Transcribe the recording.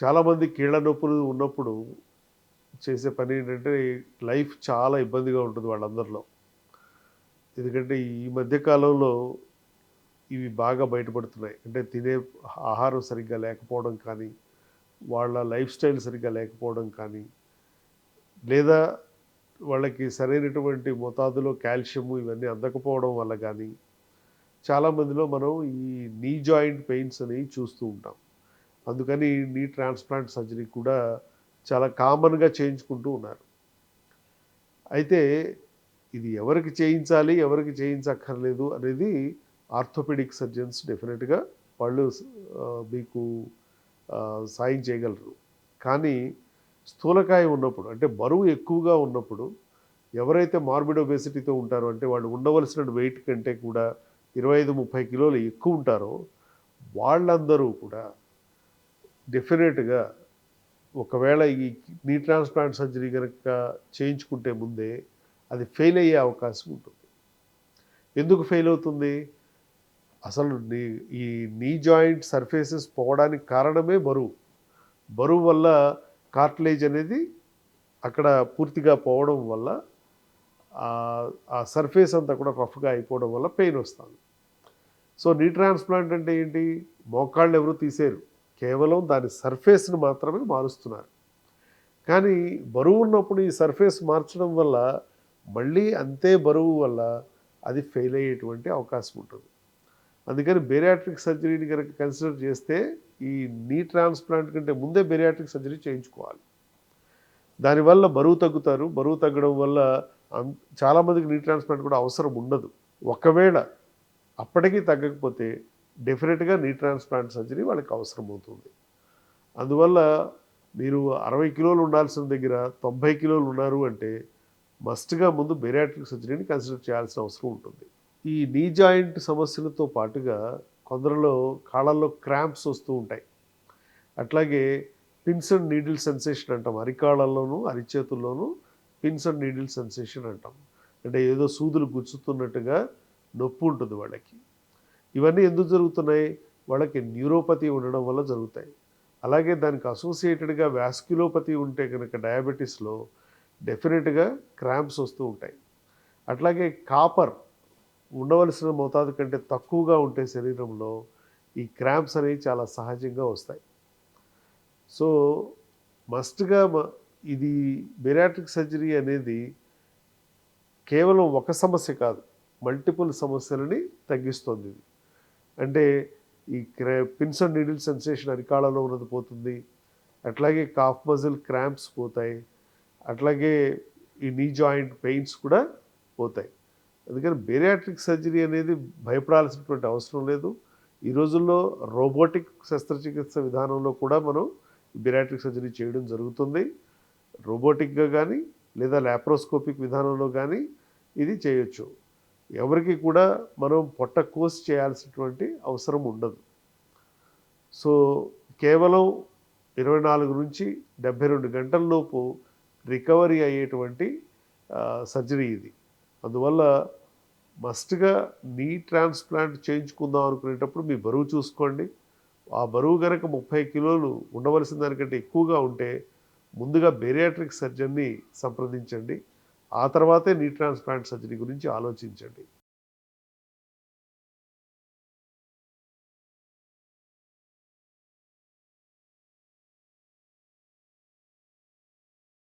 చాలామంది కీళ్ళ నొప్పులు ఉన్నప్పుడు చేసే పని ఏంటంటే లైఫ్ చాలా ఇబ్బందిగా ఉంటుంది వాళ్ళందరిలో. ఎందుకంటే ఈ మధ్య కాలంలో ఇవి బాగా బయటపడుతున్నాయి. అంటే తినే ఆహారం సరిగ్గా లేకపోవడం కానీ, వాళ్ళ లైఫ్ స్టైల్ సరిగ్గా లేకపోవడం కానీ, లేదా వాళ్ళకి సరైనటువంటి మోతాదులో కాల్షియము ఇవన్నీ అందకపోవడం వల్ల గానీ, చాలామందిలో మనం ఈ నీ జాయింట్ పెయిన్స్ అనేవి చూస్తూ ఉంటాం. అందుకని నీ ట్రాన్స్‌ప్లాంట్ సర్జరీ కూడా చాలా కామన్‌గా చేయించుకుంటూ ఉన్నారు. అయితే ఇది ఎవరికి చేయించాలి, ఎవరికి చేయించక్కర్లేదు అనేది ఆర్థోపెడిక్ సర్జన్స్ డెఫినిట్‌గా వాళ్ళు మీకు సాయం చేయగలరు. కానీ స్థూలకాయం ఉన్నప్పుడు అంటే బరువు ఎక్కువగా ఉన్నప్పుడు ఎవరైతే మార్బిడ్ ఒబెసిటీతో ఉంటారో అంటే వాళ్ళు ఉండవలసిన వెయిట్ కంటే కూడా 25, 30 కిలోలు ఎక్కువ ఉంటారో వాళ్ళందరూ కూడా డెఫినెట్‌గా ఒకవేళ ఈ నీ ట్రాన్స్‌ప్లాంట్ సర్జరీ గనక చేయించుకుంటే ముందే అది ఫెయిల్ అయ్యే అవకాశం ఉంటుంది. ఎందుకు ఫెయిల్ అవుతుంది? అసలు ఈ నీ జాయింట్ సర్ఫేసెస్ పోవడానికి కారణమే బరువు. బరువు వల్ల కార్టిలేజ్ అనేది అక్కడ పూర్తిగా పోవడం వల్ల ఆ సర్ఫేస్ అంతా కూడా రఫ్‌గా అయిపోవడం వల్ల పెయిన్ వస్తుంది. సో నీ ట్రాన్స్‌ప్లాంట్ అంటే ఏంటి? మోకాళ్ళు ఎవరు తీసేయరు. కేవలం దాని సర్ఫేస్‌ని మాత్రమే మారుస్తున్నారు. కానీ బరువు ఉన్నప్పుడు ఈ సర్ఫేస్ మార్చడం వల్ల మళ్ళీ అంతే బరువు వల్ల అది ఫెయిల్ అయ్యేటువంటి అవకాశం ఉంటుంది. అందుకని బేరియాట్రిక్ సర్జరీని కనుక కన్సిడర్ చేస్తే ఈ నీ ట్రాన్స్‌ప్లాంట్ కంటే ముందే బేరియాట్రిక్ సర్జరీ చేయించుకోవాలి. దానివల్ల బరువు తగ్గుతారు. బరువు తగ్గడం వల్ల చాలామందికి నీ ట్రాన్స్‌ప్లాంట్ కూడా అవసరం ఉండదు. ఒకవేళ అప్పటికీ తగ్గకపోతే డెఫినెట్‌గా నీ ట్రాన్స్‌ప్లాంట్ సర్జరీ వాళ్ళకి అవసరమవుతుంది. అందువల్ల మీరు 60 కిలోలు ఉండాల్సిన దగ్గర 90 కిలోలు ఉన్నారు అంటే మస్ట్‌గా ముందు బేరియాట్రిక్ సర్జరీని కన్సిడర్ చేయాల్సిన అవసరం ఉంటుంది. ఈ నీ జాయింట్ సమస్యలతో పాటుగా కొందరిలో కాళ్ళల్లో క్రాంప్స్ వస్తూ ఉంటాయి. అట్లాగే పిన్స్ అండ్ నీడిల్ సెన్సేషన్ అంటాం. అరికాళ్ళలోనూ, అరిచేతుల్లోనూ పిన్స్ అండ్ నీడిల్ సెన్సేషన్ అంటాం. అంటే ఏదో సూదులు గుచ్చుతున్నట్టుగా నొప్పి ఉంటుంది వాళ్ళకి. ఇవన్నీ ఎందుకు జరుగుతున్నాయి? వాళ్ళకి న్యూరోపతి ఉండడం వల్ల జరుగుతాయి. అలాగే దానికి అసోసియేటెడ్‌గా వాస్క్యులోపతి ఉంటే కనుక డయాబెటిస్‌లో డెఫినెట్‌గా క్రాంప్స్ వస్తూ ఉంటాయి. అట్లాగే కాపర్ ఉండవలసిన మోతాదు కంటే తక్కువగా ఉంటే శరీరంలో ఈ క్రాంప్స్ అనేవి చాలా సహజంగా వస్తాయి. సో మస్ట్‌గా ఇది బేరియాట్రిక్ సర్జరీ అనేది కేవలం ఒక సమస్య కాదు. మల్టిపుల్ సమస్యలని తగ్గిస్తుంది ఇది. అంటే ఈ పిన్స్ అండ్ నీడిల్ సెన్సేషన్ అరికాళ్ళలో ఉన్నది పోతుంది. అట్లాగే కాఫ్ మజిల్ క్రాంప్స్ పోతాయి. అట్లాగే ఈ నీ జాయింట్ పెయిన్స్ కూడా పోతాయి. అందుకని బేరియాట్రిక్ సర్జరీ అనేది భయపడాల్సినటువంటి అవసరం లేదు. ఈ రోజుల్లో రోబోటిక్ శస్త్రచికిత్స విధానంలో కూడా మనం బేరియాట్రిక్ సర్జరీ చేయడం జరుగుతుంది. రోబోటిక్‌గా కానీ లేదా లాప్రోస్కోపిక్ విధానంలో కానీ ఇది చేయొచ్చు. ఎవరికి కూడా మనం పొట్ట కోసి చేయాల్సినటువంటి అవసరం ఉండదు. సో కేవలం 24 నుంచి 72 గంటల లోపు రికవరీ అయ్యేటువంటి సర్జరీ ఇది. అందువల్ల మస్ట్‌గా నీ ట్రాన్స్‌ప్లాంట్ చేయించుకుందాం అనుకునేటప్పుడు మీ బరువు చూసుకోండి. ఆ బరువు గనక 30 కిలోలు ఉండవలసిన దానికంటే ఎక్కువగా ఉంటే ముందుగా బేరియాట్రిక్ సర్జన్‌ని సంప్రదించండి. ఆ తర్వాతే నీ ట్రాన్స్‌ప్లాంట్ సర్జరీ గురించి ఆలోచించండి.